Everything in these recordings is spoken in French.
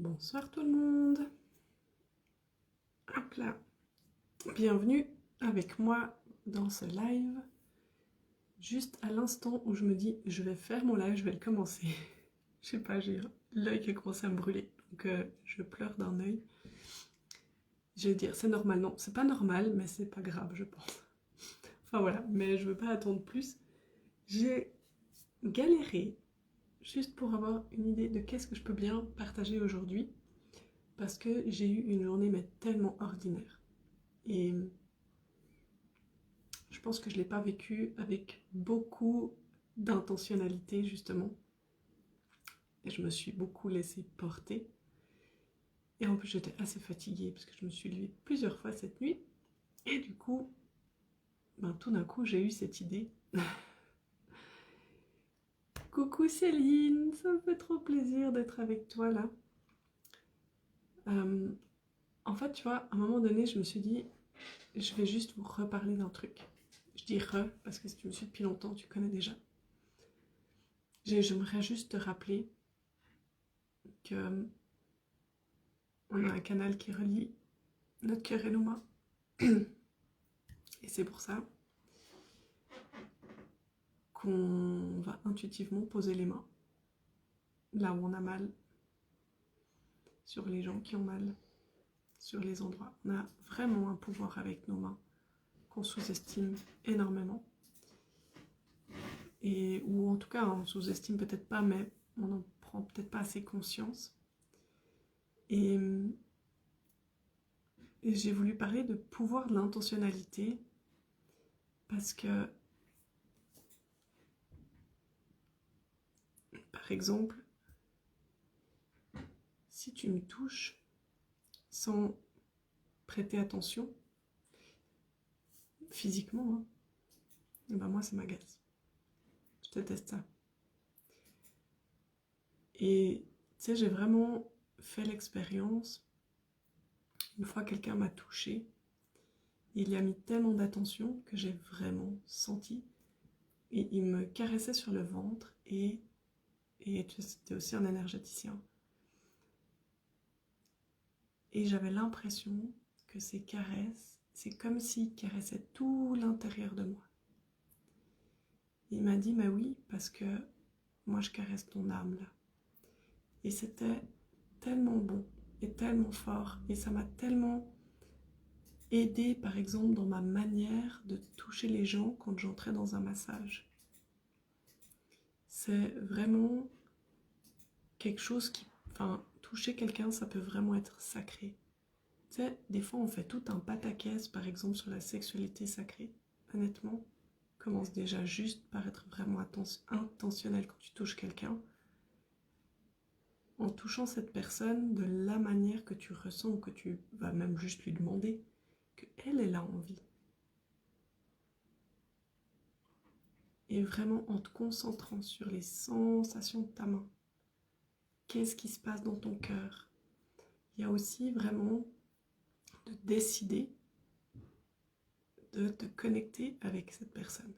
Bonsoir tout le monde. Hop là. Bienvenue avec moi dans ce live. Juste à l'instant où je me dis je vais faire mon live, je vais le commencer. Je sais pas, j'ai l'œil qui a commencé à me brûler. Donc je pleure d'un œil. Je vais dire c'est normal. Non, c'est pas normal, mais c'est pas grave, je pense. Enfin voilà, mais je veux pas attendre plus. J'ai galéré juste pour avoir une idée de qu'est-ce que je peux bien partager aujourd'hui. Parce que j'ai eu une journée mais tellement ordinaire. Et je pense que je ne l'ai pas vécue avec beaucoup d'intentionnalité justement. Et je me suis beaucoup laissée porter. Et en plus j'étais assez fatiguée parce que je me suis levée plusieurs fois cette nuit. Et du coup, tout d'un coup j'ai eu cette idée. Coucou Céline, ça me fait trop plaisir d'être avec toi là. En fait, tu vois, à un moment donné, je me suis dit, je vais juste vous reparler d'un truc. Je dis parce que si tu me suis depuis longtemps, tu connais déjà. J'aimerais juste te rappeler que on a un canal qui relie notre cœur et nos mains. Et c'est pour ça qu'on va intuitivement poser les mains là où on a mal, sur les gens qui ont mal, sur les endroits. On a vraiment un pouvoir avec nos mains qu'on sous-estime énormément. Ou en tout cas, on sous-estime peut-être pas, mais on n'en prend peut-être pas assez conscience. Et j'ai voulu parler de pouvoir de l'intentionnalité parce que, par exemple, si tu me touches sans prêter attention, physiquement, moi ça m'agace. Je déteste ça. Et tu sais, j'ai vraiment fait l'expérience, une fois quelqu'un m'a touchée, il y a mis tellement d'attention que j'ai vraiment senti. Et il me caressait sur le ventre et c'était aussi un énergéticien. Et j'avais l'impression que ces caresses, c'est comme s'il caressait tout l'intérieur de moi. Il m'a dit, mais oui, parce que moi je caresse ton âme là. Et c'était tellement bon et tellement fort et ça m'a tellement aidé par exemple dans ma manière de toucher les gens quand j'entrais dans un massage. C'est vraiment quelque chose qui... toucher quelqu'un, ça peut vraiment être sacré. Tu sais, des fois on fait tout un pataquès par exemple sur la sexualité sacrée. Honnêtement, commence déjà juste par être vraiment intentionnel quand tu touches quelqu'un. En touchant cette personne de la manière que tu ressens ou que tu vas même juste lui demander qu'elle a envie. Et vraiment en te concentrant sur les sensations de ta main. Qu'est-ce qui se passe dans ton cœur? Il y a aussi vraiment de décider de te connecter avec cette personne.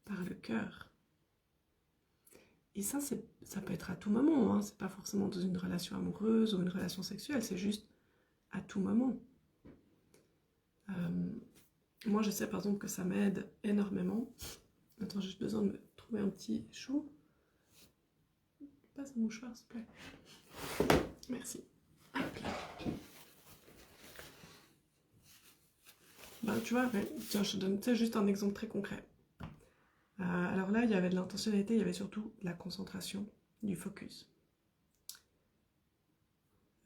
Par le cœur. Et ça peut être à tout moment, hein. C'est pas forcément dans une relation amoureuse ou une relation sexuelle, c'est juste à tout moment. Moi, je sais par exemple que ça m'aide énormément. Attends, j'ai juste besoin de me trouver un petit chou. Passe un mouchoir, s'il te plaît. Merci. Hop là. Tu vois, tiens, je te donne juste un exemple très concret. Alors là, il y avait de l'intentionnalité, il y avait surtout de la concentration, du focus.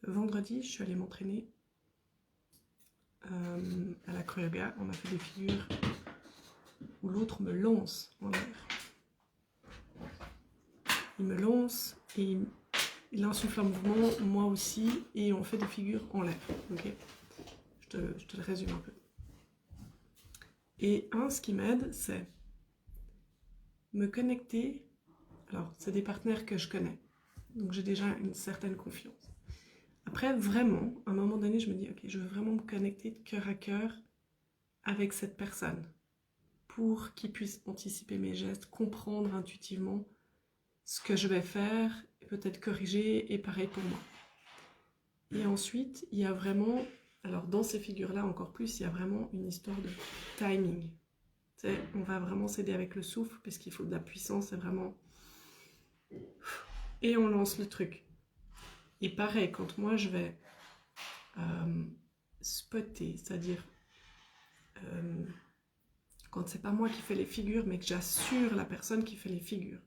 Vendredi, je suis allée m'entraîner à l'acroyoga. On a fait des figures où l'autre me lance en l'air. Il me lance et il insuffle un mouvement, moi aussi, et on fait des figures en l'air. Okay, je te le résume un peu. Et ce qui m'aide, c'est me connecter. Alors, c'est des partenaires que je connais, donc j'ai déjà une certaine confiance. Après, vraiment, à un moment donné, je me dis, ok, je veux vraiment me connecter de cœur à cœur avec cette personne pour qu'il puisse anticiper mes gestes, comprendre intuitivement ce que je vais faire, peut-être corriger, et pareil pour moi. Et ensuite, il y a vraiment, alors dans ces figures-là encore plus, il y a vraiment une histoire de timing. On va vraiment s'aider avec le souffle, parce qu'il faut de la puissance, c'est vraiment... Et on lance le truc. Et pareil, quand moi je vais spotter, c'est-à-dire quand c'est pas moi qui fais les figures, mais que j'assure la personne qui fait les figures,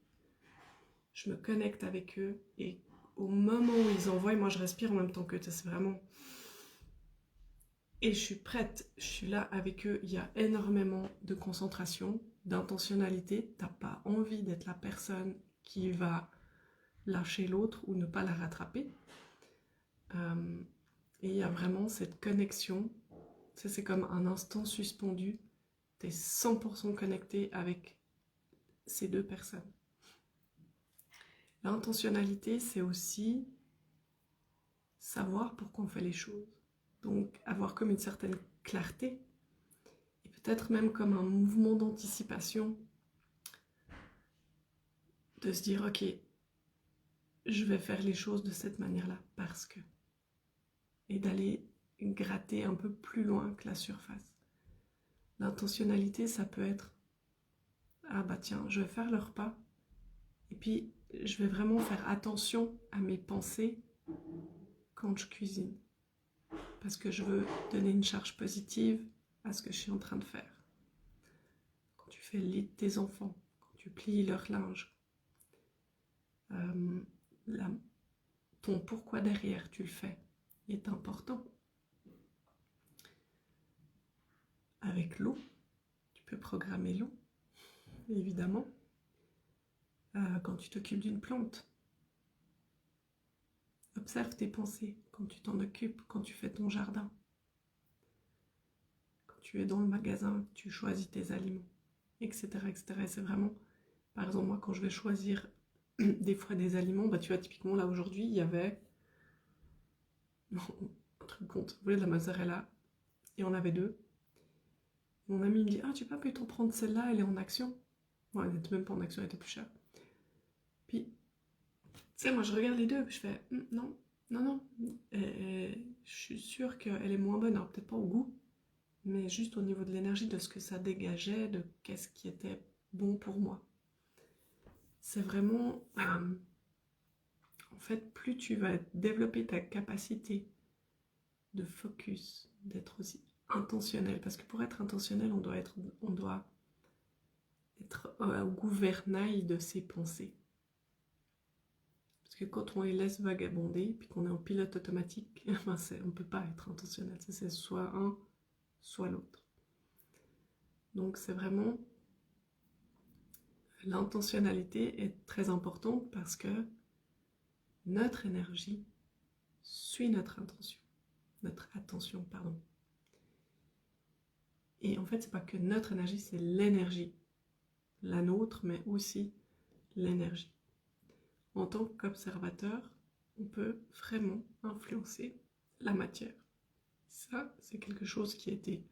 je me connecte avec eux, et au moment où ils envoient, moi je respire en même temps qu'eux, c'est vraiment... Et je suis prête, je suis là avec eux, il y a énormément de concentration, d'intentionnalité, t'as pas envie d'être la personne qui va lâcher l'autre ou ne pas la rattraper. Et il y a vraiment cette connexion, c'est comme un instant suspendu, t'es 100% connecté avec ces deux personnes. L'intentionnalité, c'est aussi savoir pourquoi on fait les choses. Donc avoir comme une certaine clarté, et peut-être même comme un mouvement d'anticipation, de se dire ok, je vais faire les choses de cette manière-là parce que, et d'aller gratter un peu plus loin que la surface. L'intentionnalité, ça peut être ah bah tiens, je vais faire le repas, et puis je vais vraiment faire attention à mes pensées quand je cuisine, parce que je veux donner une charge positive à ce que je suis en train de faire. Quand tu fais le lit de tes enfants, quand tu plies leur linge, ton pourquoi derrière tu le fais est important. Avec l'eau, tu peux programmer l'eau, évidemment. Quand tu t'occupes d'une plante, observe tes pensées quand tu t'en occupes, quand tu fais ton jardin. Quand tu es dans le magasin, tu choisis tes aliments, etc. etc. Et c'est vraiment, par exemple, moi quand je vais choisir des fois des aliments, bah tu vois, typiquement là aujourd'hui, il y avait un truc compte, vous voulez de la mozzarella, et on avait deux. Mon ami me dit, ah tu peux plutôt prendre celle-là, elle est en action. Bon, elle n'était même pas en action, elle était plus chère. Puis, tu sais, moi je regarde les deux, puis je fais, non, non, non, et je suis sûre qu'elle est moins bonne, alors peut-être pas au goût, mais juste au niveau de l'énergie, de ce que ça dégageait, de qu'est-ce qui était bon pour moi. C'est vraiment, en fait, plus tu vas développer ta capacité de focus, d'être aussi intentionnel, parce que pour être intentionnel, on doit être au gouvernail de ses pensées. Parce que quand on les laisse vagabonder, puis qu'on est en pilote automatique, ben on ne peut pas être intentionnel. C'est soit un, soit l'autre. Donc c'est vraiment... L'intentionnalité est très importante parce que notre énergie suit notre attention, pardon. Et en fait, c'est pas que notre énergie, c'est l'énergie. La nôtre, mais aussi l'énergie. En tant qu'observateur, on peut vraiment influencer la matière. Ça, c'est quelque chose qui a été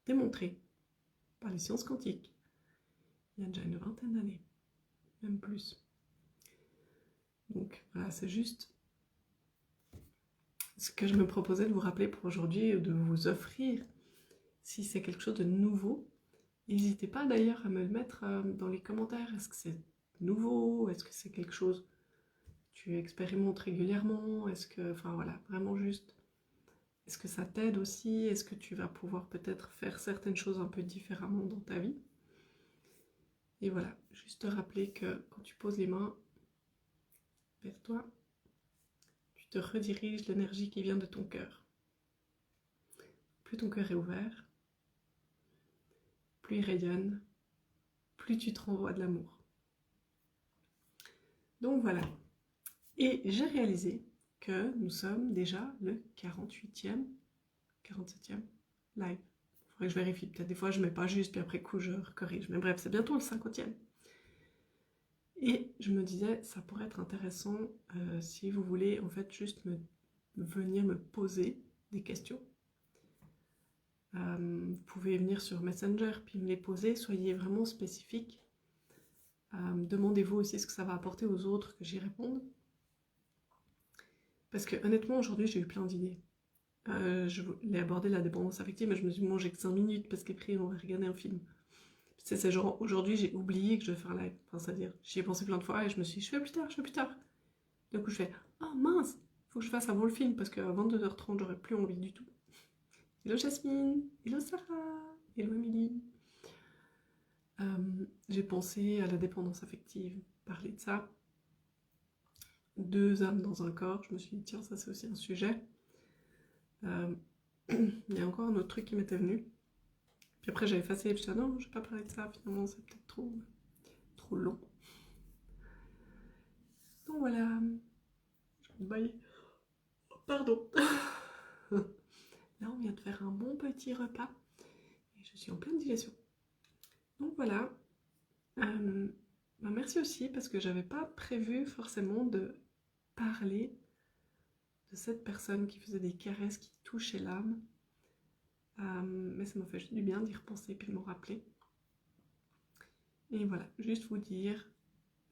démontré par les sciences quantiques il y a déjà une vingtaine d'années, même plus. Donc voilà, c'est juste ce que je me proposais de vous rappeler pour aujourd'hui, de vous offrir. Si c'est quelque chose de nouveau, n'hésitez pas d'ailleurs à me le mettre dans les commentaires. Est-ce que c'est nouveau? Est-ce que c'est quelque chose que tu expérimentes régulièrement? Est-ce que, enfin voilà, vraiment juste, est-ce que ça t'aide aussi? Est-ce que tu vas pouvoir peut-être faire certaines choses un peu différemment dans ta vie? Et voilà, juste te rappeler que quand tu poses les mains vers toi, tu te rediriges l'énergie qui vient de ton cœur. Plus ton cœur est ouvert, plus il rayonne, plus tu te renvoies de l'amour. Donc voilà. Et j'ai réalisé que nous sommes déjà le 47e live. Il faudrait que je vérifie. Peut-être des fois je ne mets pas juste, puis après coup je corrige. Mais bref, c'est bientôt le 50e. Et je me disais, ça pourrait être intéressant si vous voulez en fait juste venir me poser des questions. Vous pouvez venir sur Messenger puis me les poser, soyez vraiment spécifique. Demandez-vous aussi ce que ça va apporter aux autres que j'y réponde. Parce que honnêtement, aujourd'hui, j'ai eu plein d'idées. Je voulais aborder la dépendance affective, mais je me suis dit, bon, j'ai que 5 minutes parce qu'après, on va regarder un film. C'est genre, aujourd'hui, j'ai oublié que je vais faire live. Enfin, c'est-à-dire, j'y ai pensé plein de fois et je me suis dit, je fais plus tard, je fais plus tard. Du coup, je fais, ah mince, faut que je fasse avant le film parce qu'à 22h30, j'aurais plus envie du tout. Hello Jasmine, hello Sarah, hello Emily. J'ai pensé à la dépendance affective, parler de ça. 2 âmes dans un corps, je me suis dit, tiens, ça c'est aussi un sujet. Il y a encore un autre truc qui m'était venu. Puis après, j'ai effacé, et puis je disais, non, je vais pas parler de ça, finalement, c'est peut-être trop long. Donc voilà, je vais me bailler. Pardon. Là, on vient de faire un bon petit repas et je suis en pleine digestion. Donc voilà. Merci aussi parce que j'avais pas prévu forcément de parler de cette personne qui faisait des caresses qui touchaient l'âme. Mais ça m'a fait juste du bien d'y repenser et puis de m'en rappeler. Et voilà, juste vous dire,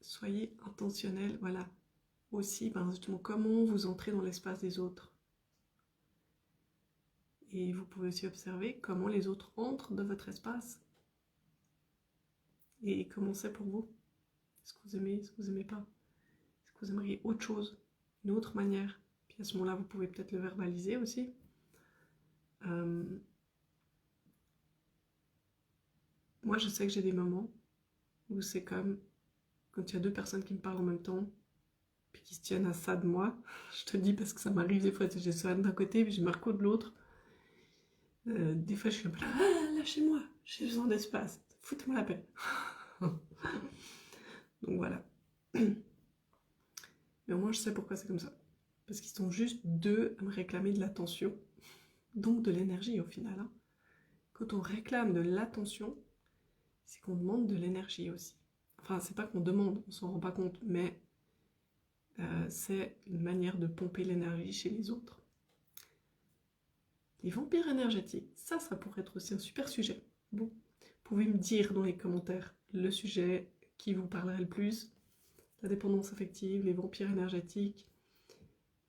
soyez intentionnel, voilà. Aussi, justement, comment vous entrez dans l'espace des autres. Et vous pouvez aussi observer comment les autres entrent dans votre espace. Et comment c'est pour vous. Est-ce que vous aimez, est-ce que vous n'aimez pas? Est-ce que vous aimeriez autre chose, une autre manière? Puis à ce moment-là, vous pouvez peut-être le verbaliser aussi. Moi, je sais que j'ai des moments où c'est comme quand il y a 2 personnes qui me parlent en même temps, puis qui se tiennent à ça de moi. Je te dis parce que ça m'arrive des fois, j'ai Swan d'un côté, puis j'ai Marco de l'autre. Des fois, je suis un peu là, lâchez-moi, j'ai besoin d'espace, foutez-moi la paix. Donc voilà. Mais au moins, je sais pourquoi c'est comme ça. Parce qu'ils sont juste 2 à me réclamer de l'attention, donc de l'énergie au final. Hein. Quand on réclame de l'attention, c'est qu'on demande de l'énergie aussi. Enfin, c'est pas qu'on demande, on s'en rend pas compte, mais c'est une manière de pomper l'énergie chez les autres. Les vampires énergétiques, ça pourrait être aussi un super sujet. Bon, vous pouvez me dire dans les commentaires le sujet qui vous parlerait le plus. La dépendance affective, les vampires énergétiques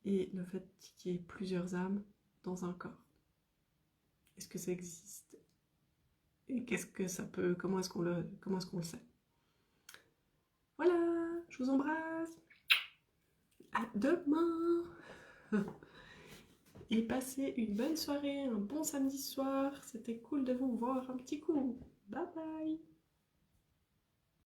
et le fait qu'il y ait plusieurs âmes dans un corps. Est-ce que ça existe? Et qu'est-ce que ça peut... Comment est-ce qu'on le sait? Voilà, je vous embrasse. À demain. Et passez une bonne soirée, un bon samedi soir. C'était cool de vous voir un petit coup. Bye bye.